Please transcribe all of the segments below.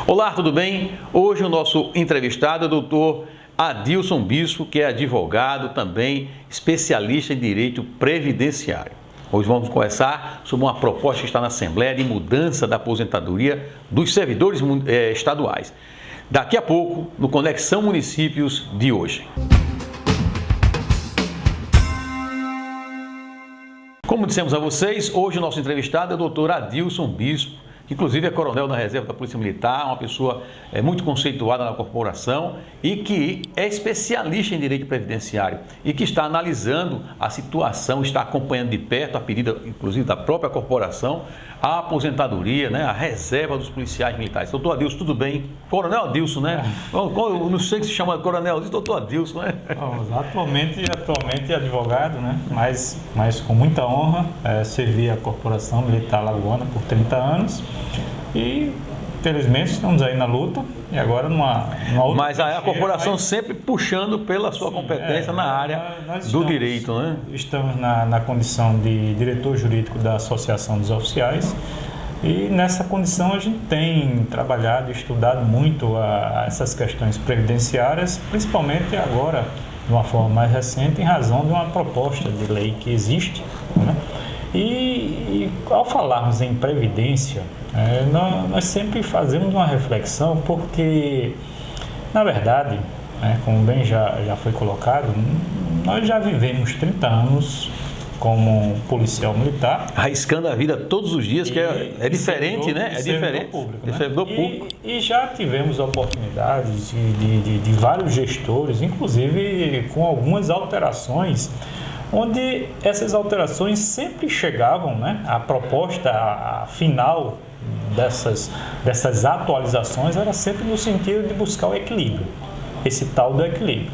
Olá, tudo bem? Hoje o nosso entrevistado é o doutor Adilson Bispo, que é advogado também, especialista em direito previdenciário. Hoje vamos conversar sobre uma proposta que está na Assembleia de mudança da aposentadoria dos servidores estaduais. Daqui a pouco, no Conexão Municípios de hoje. Como dissemos a vocês, hoje o nosso entrevistado é o doutor Adilson Bispo, que inclusive é coronel da reserva da Polícia Militar, uma pessoa muito conceituada na corporação e que é especialista em direito previdenciário e que está analisando a situação, está acompanhando de perto, a pedido inclusive da própria corporação, a aposentadoria, a reserva dos policiais militares. Doutor Adilson, tudo bem? Coronel Adilson, né? Eu não sei se chama coronel, doutor Adilson, né? Atualmente advogado, né? Mas com muita honra, servi a corporação militar alagoana por 30 anos e felizmente estamos aí na luta e agora numa outra. Mas a corporação sempre puxando pela sua competência na área do direito, né? Estamos na condição de diretor jurídico da Associação dos Oficiais e nessa condição a gente tem trabalhado e estudado muito essas questões previdenciárias, principalmente agora de uma forma mais recente, em razão de uma proposta de lei que existe, né? E ao falarmos em previdência, nós sempre fazemos uma reflexão porque, na verdade, como bem já foi colocado, nós já vivemos 30 anos como policial militar. Arriscando a vida todos os dias, que é diferente, né? É diferente. Público, né? Servidor público. E já tivemos oportunidades de vários gestores, inclusive com algumas alterações, onde essas alterações sempre chegavam, a proposta final dessas atualizações era sempre no sentido de buscar o equilíbrio, esse tal do equilíbrio.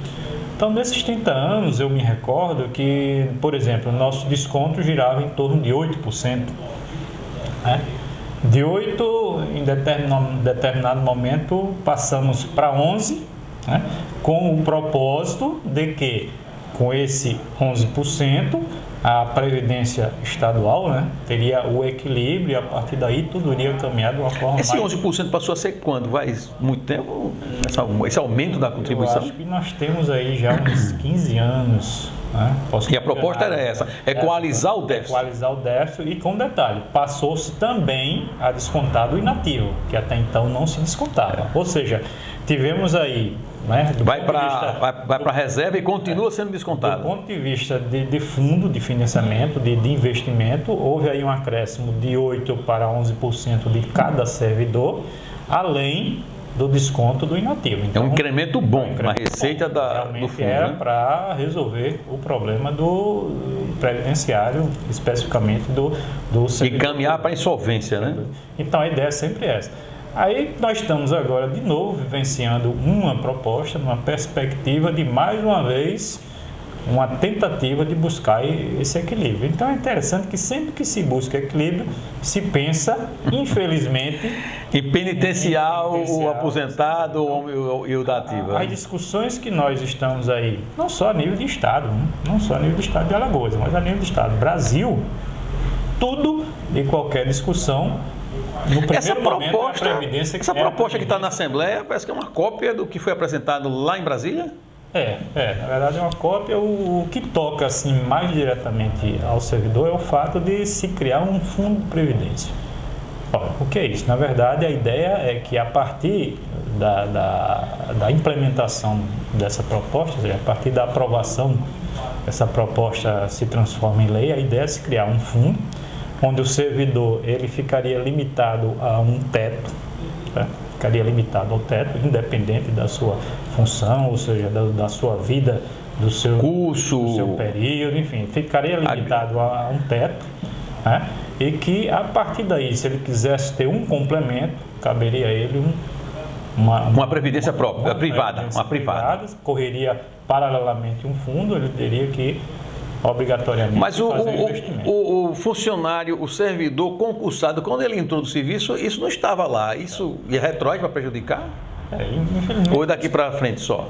Então, nesses 30 anos, eu me recordo que, por exemplo, o nosso desconto girava em torno de 8%. De 8%, em determinado momento, passamos para 11%, com o propósito de que, com esse 11%, a Previdência Estadual teria o equilíbrio e a partir daí tudo iria caminhar de uma forma Esse 11% passou a ser quando? Faz muito tempo esse aumento da contribuição? Eu acho que nós temos aí já uns 15 anos. E a proposta era essa, equalizar o déficit. Equalizar o déficit e com detalhe, passou-se também a descontar do inativo, que até então não se descontava. Ou seja, tivemos aí... Vai para a reserva e continua sendo descontado. Do ponto de vista de fundo de financiamento, de investimento, houve aí um acréscimo de 8% para 11% de cada servidor, além do desconto do inativo. Então, é um incremento bom na receita do fundo. Era para resolver o problema do previdenciário, especificamente do servidor. E caminhar para a insolvência, né? Então, a ideia é sempre essa. Aí nós estamos agora de novo vivenciando uma proposta, uma perspectiva de mais uma vez uma tentativa de buscar esse equilíbrio. Então é interessante que sempre que se busca equilíbrio, se pensa, infelizmente, em penitenciar o aposentado e o da ativa. As discussões que nós estamos aí, não só a nível de Estado, não só a nível do Estado de Alagoas, mas a nível do Estado. Brasil, tudo e qualquer discussão. No primeiro momento, essa proposta que está na Assembleia parece que é uma cópia do que foi apresentado lá em Brasília? Na verdade é uma cópia. O que toca assim, mais diretamente ao servidor é o fato de se criar um fundo de previdência. O que é isso? Na verdade, a ideia é que a partir da implementação dessa proposta, ou seja, a partir da aprovação dessa proposta se transforma em lei, a ideia é se criar um fundo onde o servidor ele ficaria limitado a um teto, ficaria limitado ao teto, independente da sua função, ou seja, da sua vida, do seu curso, do seu período, enfim, ficaria limitado a um teto, e que a partir daí, se ele quisesse ter um complemento, caberia a ele uma previdência própria, privada, correria paralelamente um fundo, ele teria que obrigatoriamente. Mas o funcionário, o servidor concursado, quando ele entrou no serviço, isso não estava lá. Isso é retrógrado para prejudicar? Infelizmente. Ou daqui para frente só?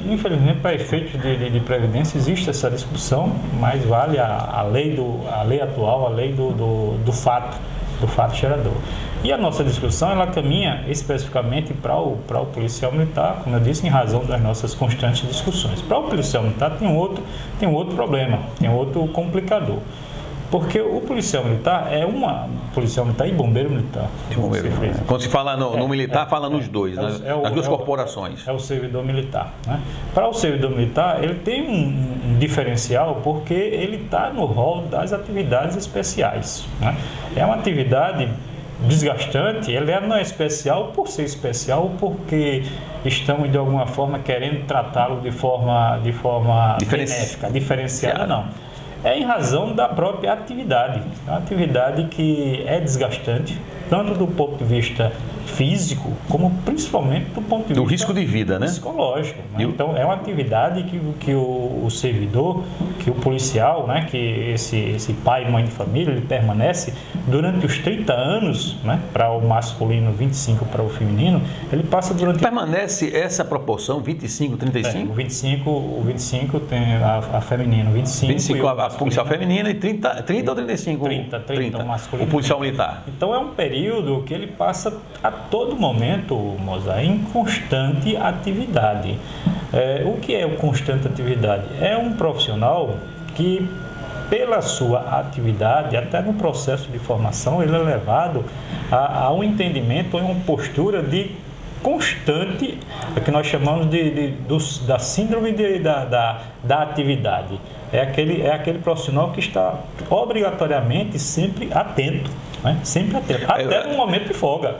Infelizmente, para efeitos de previdência, existe essa discussão, mas vale a lei atual, a lei do fato do fato gerador. E a nossa discussão, ela caminha especificamente para o policial militar, como eu disse, em razão das nossas constantes discussões. Para o policial militar tem um outro problema, tem um outro complicador. Porque o policial militar policial militar e bombeiro militar. Quando se fala no militar, fala nos dois, nas duas corporações. É o servidor militar. Né? Para o servidor militar, ele tem um diferencial porque ele está no rol das atividades especiais. Né? É uma atividade desgastante, ela não é especial por ser especial, porque estamos de alguma forma querendo tratá-lo de forma benéfica, diferenciada, não. É em razão da própria atividade. É uma atividade que é desgastante, tanto do ponto de vista físico, como principalmente do ponto de vista risco de vida, né? Psicológico. Né? Então, é uma atividade que o servidor, que o policial, né? Que esse pai e mãe de família, ele permanece durante os 30 anos, né? Para o masculino, 25 para o feminino, ele passa durante... Permanece essa proporção, 25, 35? O 25 tem a feminino, 25 a policial feminina e 30 ou 35? 30 o masculino. O policial militar. Então, é um período que ele passa a todo momento, Mozart, em constante atividade. O que é o constante atividade? É um profissional que, pela sua atividade, até no processo de formação, ele é levado a um entendimento, a uma postura de constante, que nós chamamos da síndrome da atividade. É aquele profissional que está obrigatoriamente sempre atento. Né? Sempre atento, até no momento de folga.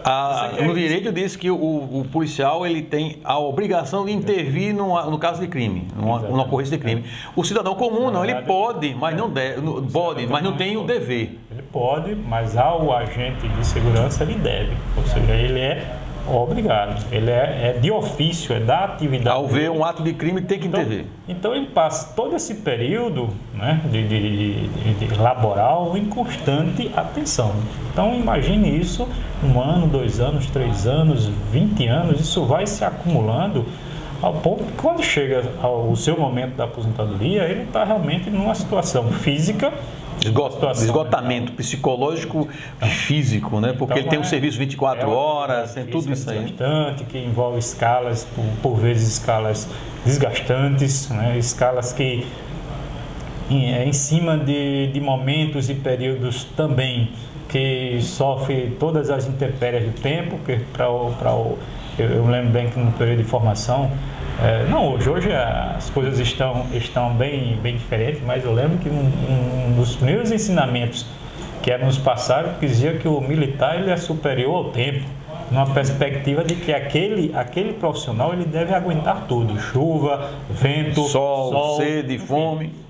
No direito diz que o policial ele tem a obrigação de intervir no caso de crime, numa ocorrência de crime. O cidadão comum não, ele pode, mas não deve, mas não tem o dever. Ele pode, mas ao agente de segurança ele deve, ou seja, ele é obrigado, ele é de ofício, é da atividade. Ao ver um ato de crime tem que intervir. Então ele passa todo esse período, né, de laboral em constante atenção. Então imagine isso, 1 ano, 2 anos, 3 anos, 20 anos, isso vai se acumulando ao ponto que quando chega ao seu momento da aposentadoria, ele está realmente numa situação física, esgotamento psicológico e físico, né? Porque ele tem um serviço 24 horas, tem tudo isso aí. Que envolve escalas, por vezes escalas desgastantes, né? Escalas que em cima de momentos e períodos também que sofre todas as intempéries do tempo, que eu lembro bem que no período de formação, hoje as coisas estão bem diferentes, mas eu lembro que um dos primeiros ensinamentos que era nos passaram dizia que o militar ele é superior ao tempo, numa perspectiva de que aquele profissional ele deve aguentar tudo, chuva, vento, sol, sede, fome.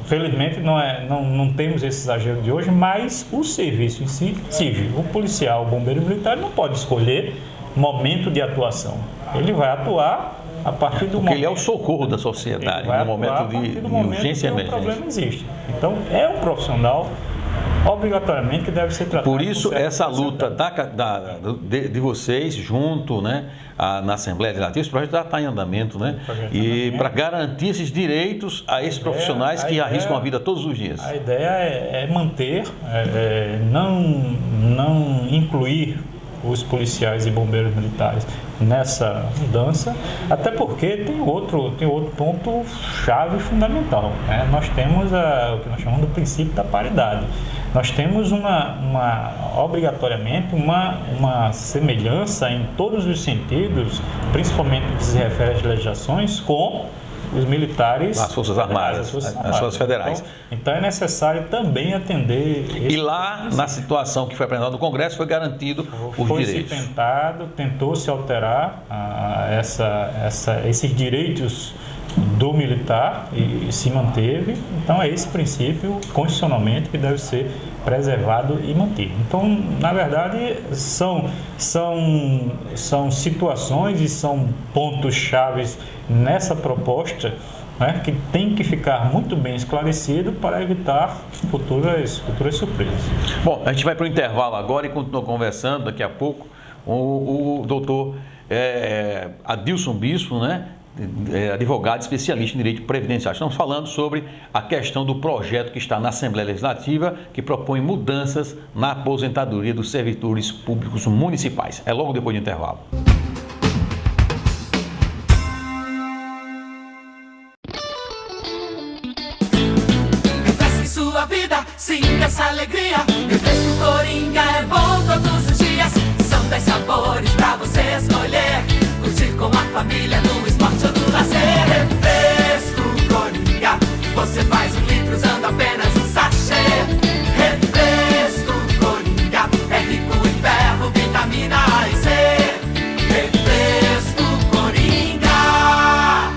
Felizmente não temos esse exagero de hoje, mas o serviço em si exige. O policial, o bombeiro militar não pode escolher momento de atuação. Ele vai atuar a partir do momento... Porque ele é o socorro da sociedade, no momento de urgência e emergência. O problema existe. Então, é um profissional obrigatoriamente que deve ser tratado. Por isso, essa luta de vocês junto, né, na Assembleia Legislativa, esse projeto já está em andamento, né? E para garantir esses direitos a esses profissionais que arriscam a vida todos os dias. A ideia é manter, não incluir os policiais e bombeiros militares nessa mudança, até porque tem outro ponto chave fundamental, né? Nós temos o que nós chamamos do princípio da paridade. Nós temos obrigatoriamente uma semelhança em todos os sentidos, principalmente no que se refere às legislações, com os militares, as Forças Armadas, as Forças Federais. Então é necessário também atender... E lá, na situação que foi apresentada no Congresso, foi garantido os direitos. Tentou-se alterar esses direitos do militar e se manteve. Então é esse princípio, constitucionalmente, que deve ser preservado e mantido. Então, na verdade, são situações e são pontos chaves nessa proposta, né, que tem que ficar muito bem esclarecido para evitar futuras surpresas. Bom, a gente vai para o intervalo agora e continua conversando daqui a pouco. O doutor Adilson Bispo, né, advogado especialista em direito previdenciário. Estamos falando sobre a questão do projeto que está na Assembleia Legislativa, que propõe mudanças na aposentadoria dos servidores públicos municipais. É logo depois do intervalo. Refresque sua vida, sinta essa alegria. Refresco Coringa é bom todos os dias. São 10 sabores pra você escolher. Curtir com a família no esporte ou no lazer. Refresco Coringa, você faz 1 litro usando apenas um sachê. Refresco Coringa, é rico em ferro, vitamina A e C. Refresco Coringa.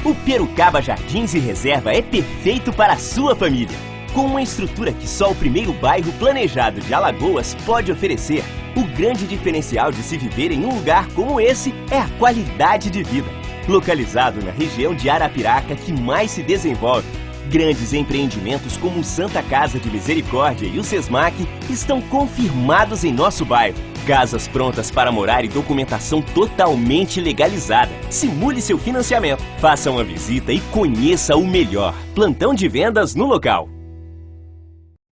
O Perucaba Jardins e Reserva é perfeito para a sua família. Com uma estrutura que só o primeiro bairro planejado de Alagoas pode oferecer, o grande diferencial de se viver em um lugar como esse é a qualidade de vida. Localizado na região de Arapiraca que mais se desenvolve, grandes empreendimentos como o Santa Casa de Misericórdia e o Sesmac estão confirmados em nosso bairro. Casas prontas para morar e documentação totalmente legalizada. Simule seu financiamento, faça uma visita e conheça o melhor. Plantão de vendas no local.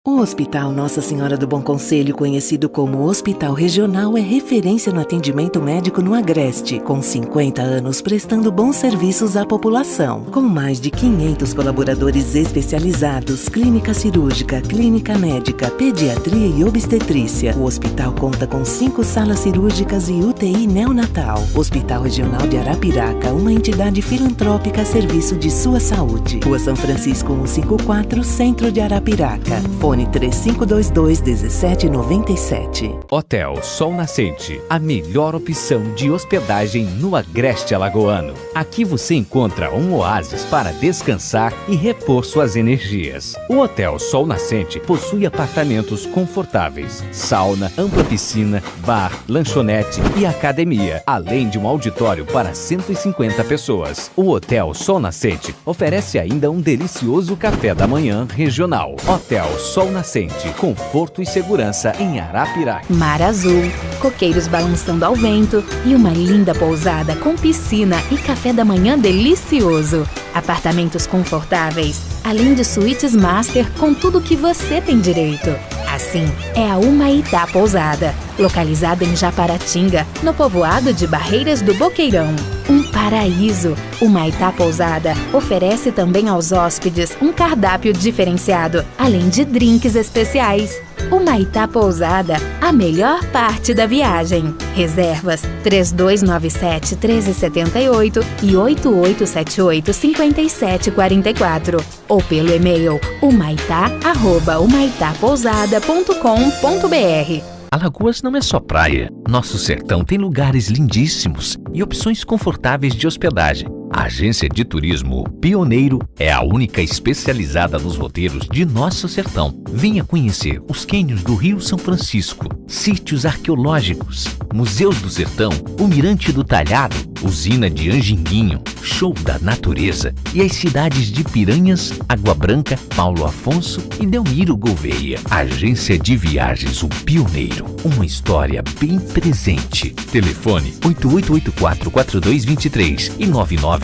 O Hospital Nossa Senhora do Bom Conselho, conhecido como Hospital Regional, é referência no atendimento médico no Agreste, com 50 anos prestando bons serviços à população. Com mais de 500 colaboradores especializados, clínica cirúrgica, clínica médica, pediatria e obstetrícia. O hospital conta com 5 salas cirúrgicas e UTI neonatal. Hospital Regional de Arapiraca, uma entidade filantrópica a serviço de sua saúde. Rua São Francisco 154, Centro de Arapiraca. Fone 3522-1797. Hotel Sol Nascente, a melhor opção de hospedagem no Agreste Alagoano. Aqui você encontra um oásis para descansar e repor suas energias. O Hotel Sol Nascente possui apartamentos confortáveis, sauna, ampla piscina, bar, lanchonete e academia, além de um auditório para 150 pessoas. O Hotel Sol Nascente oferece ainda um delicioso café da manhã regional. Hotel Sol Nascente, conforto e segurança em Arapiraca. Mar azul, coqueiros balançando ao vento e uma linda pousada com piscina e café da manhã delicioso. Apartamentos confortáveis, além de suítes master com tudo que você tem direito. Assim, é a Humaitá Pousada, localizada em Japaratinga, no povoado de Barreiras do Boqueirão. Um paraíso! Humaitá Pousada oferece também aos hóspedes um cardápio diferenciado, além de drinks especiais. Humaitá Pousada, a melhor parte da viagem. Reservas 3297-1378 e 8878-5744 ou pelo e-mail humaitá@humaitapousada.com.br. Alagoas não é só praia. Nosso sertão tem lugares lindíssimos e opções confortáveis de hospedagem. A agência de turismo Pioneiro é a única especializada nos roteiros de nosso sertão. Venha conhecer os cânions do Rio São Francisco, sítios arqueológicos, museus do sertão, o Mirante do Talhado, usina de Anjinguinho, show da natureza e as cidades de Piranhas, Água Branca, Paulo Afonso e Delmiro Gouveia. Agência de Viagens O Pioneiro, uma história bem presente. Telefone 8884-4223 e 9919-6060.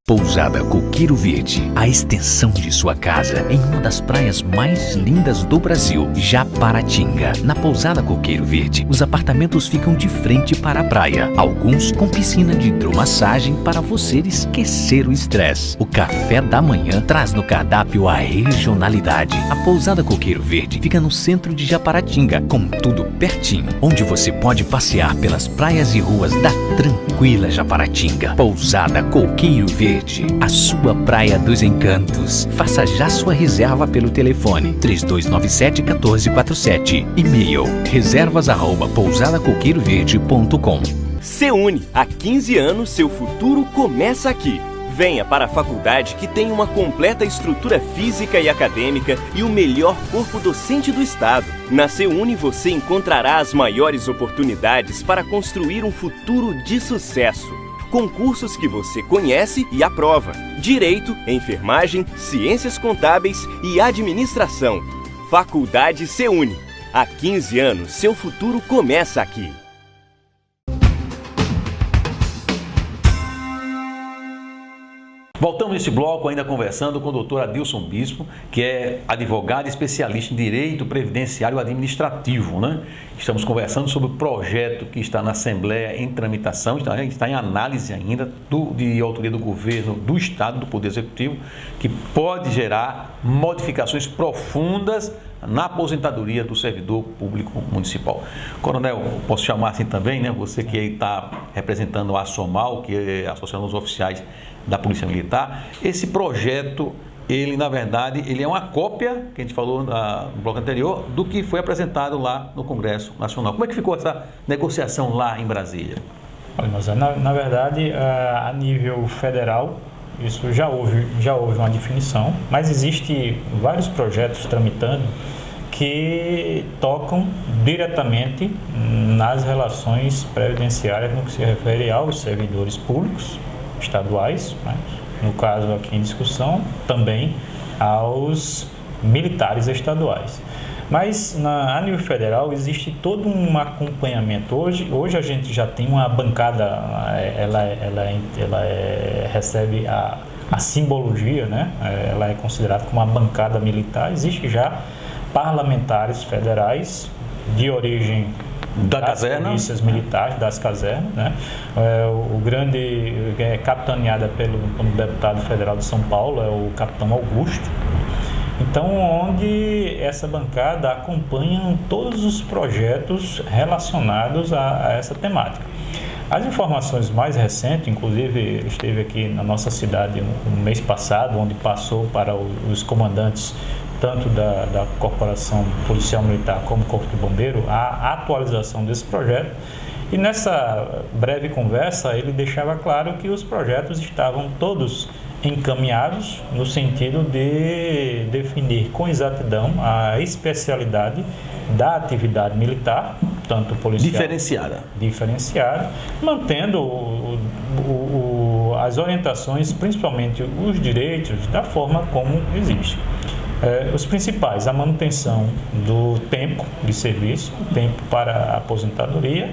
Pousada Coqueiro Verde, a extensão de sua casa em uma das praias mais lindas do Brasil, Japaratinga. Na Pousada Coqueiro Verde, os apartamentos ficam de frente para a praia, alguns com piscina de hidromassagem para você esquecer o estresse. O café da manhã traz no cardápio a regionalidade. A Pousada Coqueiro Verde fica no centro de Japaratinga, com tudo pertinho, onde você pode passear pelas praias e ruas da tranquila Japaratinga. Pousada Coqueiro Verde, a sua Praia dos Encantos. Faça já sua reserva pelo telefone 3297-1447. E-mail reservas@pousadacoqueiroverde.com. Seune, há 15 anos seu futuro começa aqui. Venha para a faculdade que tem uma completa estrutura física e acadêmica e o melhor corpo docente do estado. Na Seune você encontrará as maiores oportunidades para construir um futuro de sucesso. Concursos que você conhece e aprova. Direito, enfermagem, ciências contábeis e administração. Faculdade Seune. Há 15 anos, seu futuro começa aqui. Voltamos nesse bloco ainda conversando com o doutor Adilson Bispo, que é advogado e especialista em direito previdenciário administrativo, né? Estamos conversando sobre o projeto que está na Assembleia em tramitação, está em análise ainda de autoria do governo do Estado, do Poder Executivo, que pode gerar modificações profundas na aposentadoria do servidor público municipal. Coronel, posso chamar assim também, né? Você que está representando a ASSOMAL, que é a Associação dos Oficiais da Polícia Militar. Esse projeto, ele na verdade, ele é uma cópia, que a gente falou no bloco anterior, do que foi apresentado lá no Congresso Nacional. Como é que ficou essa negociação lá em Brasília? Olha, mas na verdade, a nível federal, isso já houve uma definição, mas existe vários projetos tramitando que tocam diretamente nas relações previdenciárias no que se refere aos servidores públicos estaduais, né? No caso aqui em discussão, também aos militares estaduais. Mas a nível federal existe todo um acompanhamento. Hoje a gente já tem uma bancada, ela recebe a simbologia, né? Ela é considerada como uma bancada militar. Existe já parlamentares federais de origem das caserna, polícias militares, das casernas, né? O grande capitaneada pelo deputado federal de São Paulo é o capitão Augusto. Então, onde essa bancada acompanha todos os projetos relacionados a essa temática. As informações mais recentes, inclusive esteve aqui na nossa cidade no mês passado, onde passou para os comandantes tanto da Corporação Policial Militar como do Corpo de Bombeiro a atualização desse projeto. E nessa breve conversa ele deixava claro que os projetos estavam todos encaminhados no sentido de definir com exatidão a especialidade da atividade militar, tanto policial diferenciada, mantendo as orientações, principalmente os direitos, da forma como existe. Os principais, a manutenção do tempo de serviço, o tempo para a aposentadoria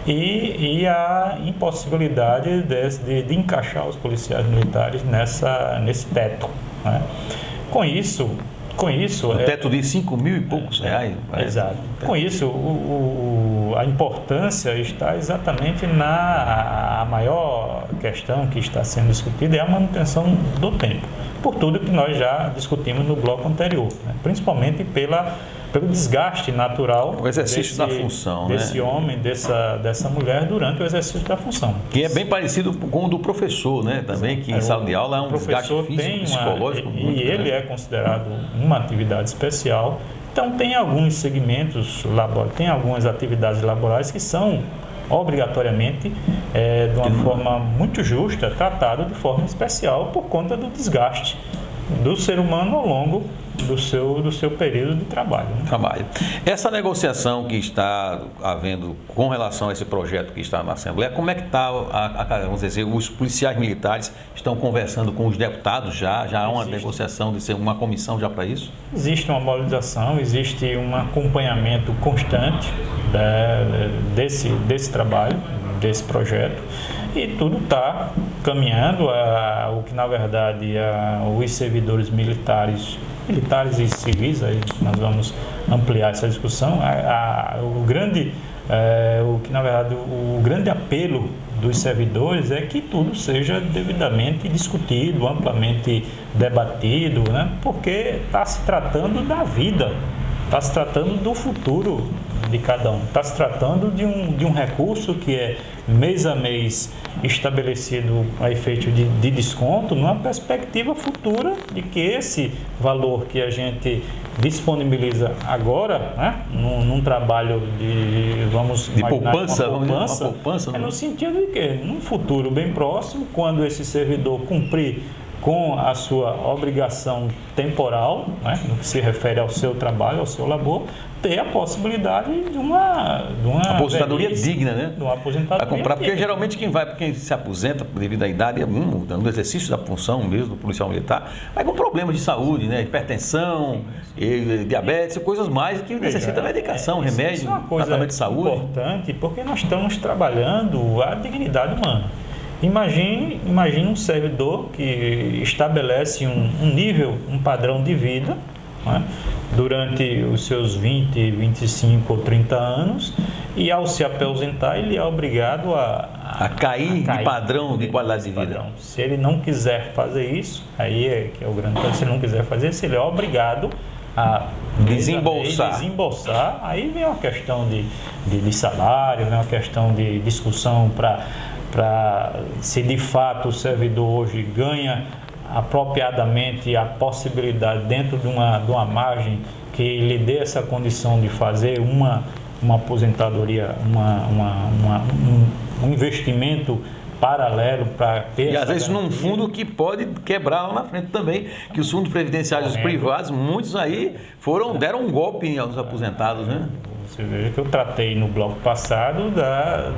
e a impossibilidade de encaixar os policiais militares nesse teto, né? Com isso o teto de 5 mil e poucos reais. Exato. Com isso, a importância está exatamente a maior questão que está sendo discutida é a manutenção do tempo, por tudo que nós já discutimos no bloco anterior, né? Principalmente pelo desgaste natural, o exercício da função, desse homem, dessa mulher durante o exercício da função. Que é bem parecido com o do professor, né? Também, que em sala de aula é um desgaste físico, psicológico. E ele é considerado uma atividade especial. Então tem alguns segmentos laborais, tem algumas atividades laborais que são obrigatoriamente, de uma forma muito justa, tratado de forma especial por conta do desgaste do ser humano ao longo do seu período de trabalho, né? Essa negociação que está havendo com relação a esse projeto que está na Assembleia, como é que está, vamos dizer, os policiais militares estão conversando com os deputados já há uma negociação de ser uma comissão já para isso? Existe uma mobilização, existe um acompanhamento constante desse trabalho, desse projeto, e tudo está caminhando o que na verdade os servidores militares e civis, aí nós vamos ampliar essa discussão. O grande apelo dos servidores é que tudo seja devidamente discutido, amplamente debatido, né? Porque está se tratando da vida, está se tratando do futuro de cada um, está se tratando de um recurso que é mês a mês estabelecido a efeito de desconto, numa perspectiva futura de que esse valor que a gente disponibiliza agora, né, num trabalho de poupança, no sentido de que num futuro bem próximo, quando esse servidor cumprir com a sua obrigação temporal, né, no que se refere ao seu trabalho, ao seu labor, ter a possibilidade de uma aposentadoria digna, né? De uma aposentadoria comprar, porque geralmente quem se aposenta devido à idade no exercício da função mesmo do policial militar, vai com problemas de saúde, né? Hipertensão, diabetes, coisas mais que necessitam medicação, remédio, tratamento de saúde. Isso é uma coisa importante, porque nós estamos trabalhando a dignidade humana. Imagine um servidor que estabelece um nível, um padrão de vida, né, durante os seus 20, 25 ou 30 anos, e ao se aposentar ele é obrigado a cair de padrão de qualidade de vida. Se ele não quiser fazer isso, aí é que é o grande problema. Se ele não quiser fazer isso, ele é obrigado a desembolsar. Aí vem uma questão de salário, vem uma questão de discussão para se de fato o servidor hoje ganha apropriadamente a possibilidade dentro de uma margem que lhe dê essa condição de fazer uma aposentadoria, um investimento paralelo para ter. E às vezes num fundo que pode quebrar lá na frente também, que os fundos previdenciários privados, muitos aí deram um golpe aos aposentados, né? Você veja que eu tratei no bloco passado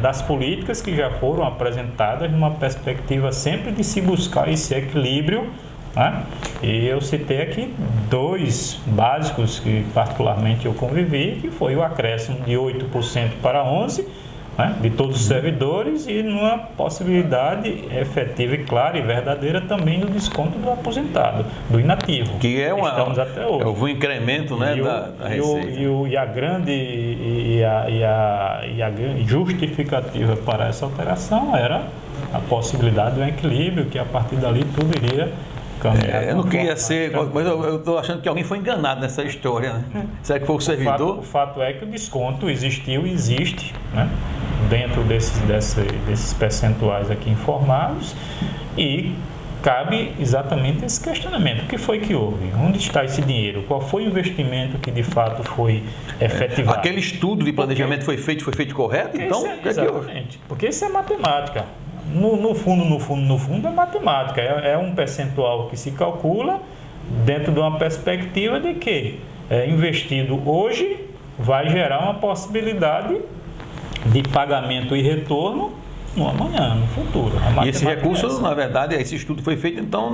das políticas que já foram apresentadas numa perspectiva sempre de se buscar esse equilíbrio, né? E eu citei aqui 2 básicos que particularmente eu convivi, que foi o acréscimo de 8% para 11%, né, de todos os servidores, e numa possibilidade efetiva e clara e verdadeira também do desconto do aposentado, do inativo. Que é estamos até hoje. Houve um incremento, né, da receita. E a grande justificativa para essa alteração era a possibilidade do equilíbrio, que a partir dali tudo iria caminhar. Eu não queria ser, mas eu estou achando que alguém foi enganado nessa história, né? Será que foi o servidor? O fato é que o desconto existiu e existe, né, dentro desses percentuais aqui informados, e cabe exatamente esse questionamento. O que foi que houve? Onde está esse dinheiro? Qual foi o investimento que de fato foi efetivado? Aquele estudo de planejamento foi feito correto? Então, exatamente. Porque isso é matemática. No fundo é matemática. É um percentual que se calcula dentro de uma perspectiva de que investido hoje vai gerar uma possibilidade de pagamento e retorno no amanhã, no futuro. E esse recurso, na verdade, esse estudo foi feito, então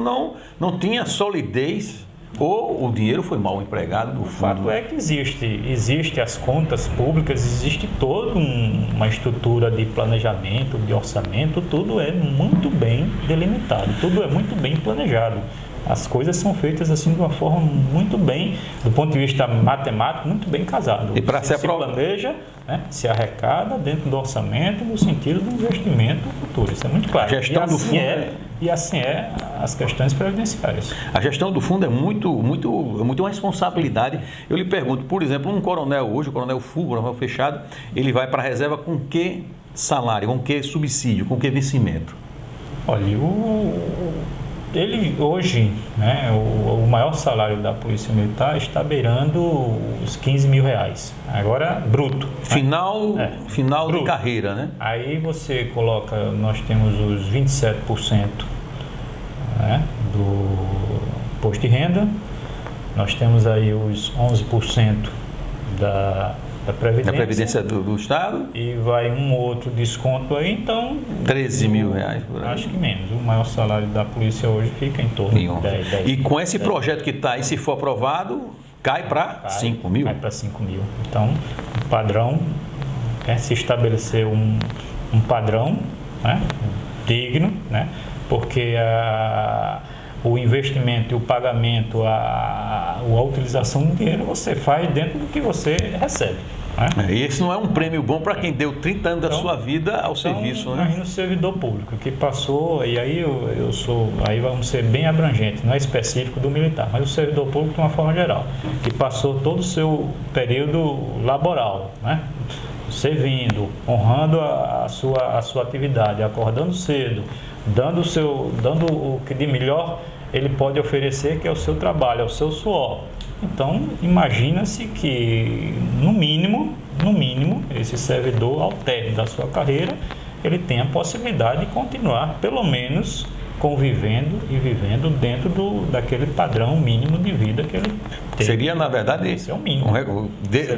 não tinha solidez, ou o dinheiro foi mal empregado do fundo. O fato é que existe as contas públicas, existe toda uma estrutura de planejamento, de orçamento, tudo é muito bem delimitado, tudo é muito bem planejado. As coisas são feitas assim de uma forma muito bem, do ponto de vista matemático, muito bem casado. E para se planeja, né, se arrecada dentro do orçamento no sentido do investimento futuro. Isso é muito claro. A gestão do fundo e assim é as questões previdenciárias. A gestão do fundo é muito uma responsabilidade. Eu lhe pergunto, por exemplo, um coronel hoje, o coronel full, o coronel fechado, ele vai para a reserva com que salário, com que subsídio, com que vencimento? Olha, ele hoje, né, o maior salário da Polícia Militar está beirando os R$15.000. Agora, bruto. Final bruto. De carreira, né? Aí você coloca, nós temos os 27%, né, do imposto de renda, nós temos aí os 11% da Previdência do Estado. E vai um outro desconto aí, então... R$13.000 por aí. Acho que menos. O maior salário da polícia hoje fica em torno de 10. E com esse projeto que está aí, se for aprovado, cai para 5 mil. Cai para 5 mil. Então, o padrão é se estabelecer um padrão, né, digno, né, porque o investimento e o pagamento, a utilização do dinheiro você faz dentro do que você recebe. Né? E esse não é um prêmio bom para quem deu 30 anos da sua vida ao serviço, né? Imagina o servidor público que passou, e aí aí vamos ser bem abrangentes, não é específico do militar, mas o servidor público de uma forma geral, que passou todo o seu período laboral, né? Servindo, honrando a sua atividade, acordando cedo, dando o que de melhor ele pode oferecer, que é o seu trabalho, é o seu suor. Então, imagina-se que, no mínimo, esse servidor, ao término da sua carreira, ele tem a possibilidade de continuar, pelo menos, convivendo e vivendo dentro daquele padrão mínimo de vida que ele tem. Seria, na verdade, esse é o mínimo.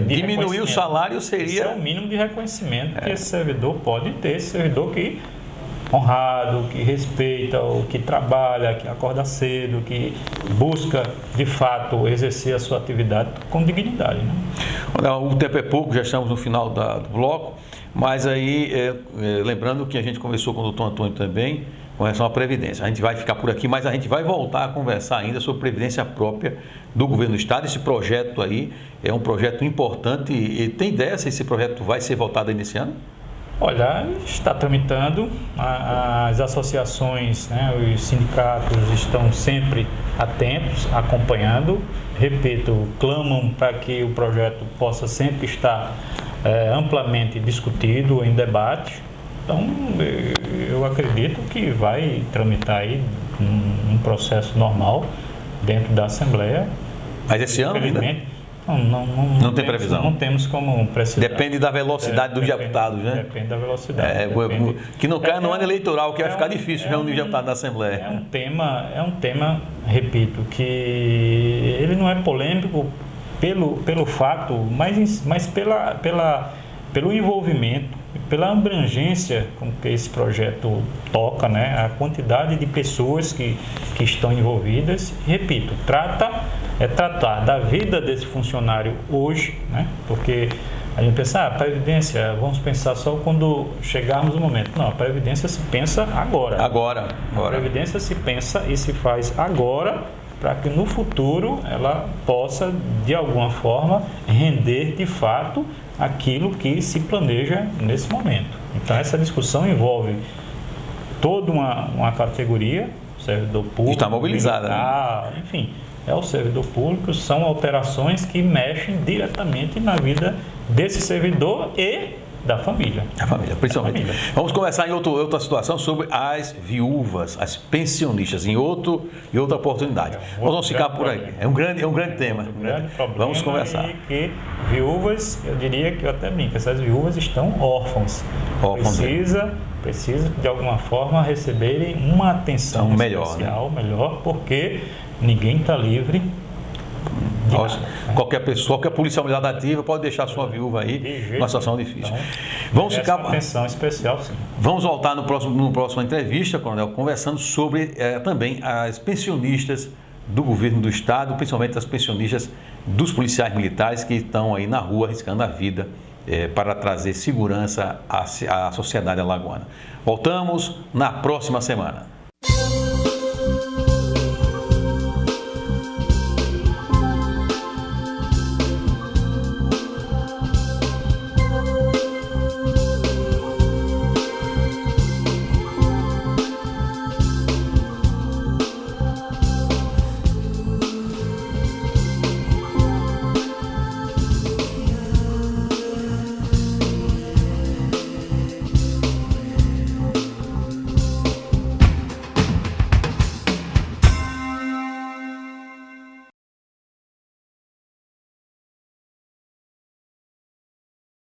Diminuir o salário seria... Esse é o mínimo de reconhecimento que esse servidor pode ter, esse servidor que honrado, que respeita, que trabalha, que acorda cedo, que busca, de fato, exercer a sua atividade com dignidade. Né? Olha, o tempo é pouco, já estamos no final do bloco, Mas aí, lembrando que a gente conversou com o doutor Antônio também, com relação à Previdência. A gente vai ficar por aqui, mas a gente vai voltar a conversar ainda sobre Previdência própria do Governo do Estado. Esse projeto aí é um projeto importante. E tem ideia se esse projeto vai ser votado aí nesse ano? Olha, está tramitando, as associações, né, os sindicatos estão sempre atentos, acompanhando, repito, clamam para que o projeto possa sempre estar amplamente discutido, em debate. Então, eu acredito que vai tramitar aí um processo normal dentro da Assembleia. Mas esse ano ainda? Não tem previsão? Não temos como precisar. Depende da velocidade dos deputados, né? Depende da velocidade. Que não caia no ano eleitoral, que vai ficar difícil reunir os deputados da Assembleia. É um tema, repito, que ele não é polêmico pelo fato, mas pelo envolvimento, pela abrangência com que esse projeto toca, né? A quantidade de pessoas que estão envolvidas. Repito, tratar da vida desse funcionário hoje, né? Porque a gente pensa, Previdência, vamos pensar só quando chegarmos no momento. Não, a Previdência se pensa agora. Agora. A Previdência se pensa e se faz agora, para que no futuro ela possa, de alguma forma, render de fato aquilo que se planeja nesse momento. Então, essa discussão envolve toda uma categoria, servidor público, está mobilizada, militar, né? Enfim, é o servidor público, são alterações que mexem diretamente na vida desse servidor e da família. A família, principalmente. Vamos conversar em outra situação sobre as viúvas, as pensionistas, em outra oportunidade. Nós vamos ficar por aí. É um grande tema. Um grande problema. Vamos conversar. E que viúvas, eu diria que eu até brinco, essas viúvas estão órfãs. Precisa de alguma forma receberem uma atenção especial, melhor, porque ninguém está livre. Qualquer pessoa, qualquer policial militar ativa pode deixar sua viúva aí numa situação difícil. Então, vamos ficar uma atenção especial, sim. Vamos voltar no próximo entrevista, Coronel, conversando sobre também as pensionistas do governo do estado, principalmente as pensionistas dos policiais militares que estão aí na rua arriscando a vida para trazer segurança à sociedade alagoana. Voltamos na próxima semana.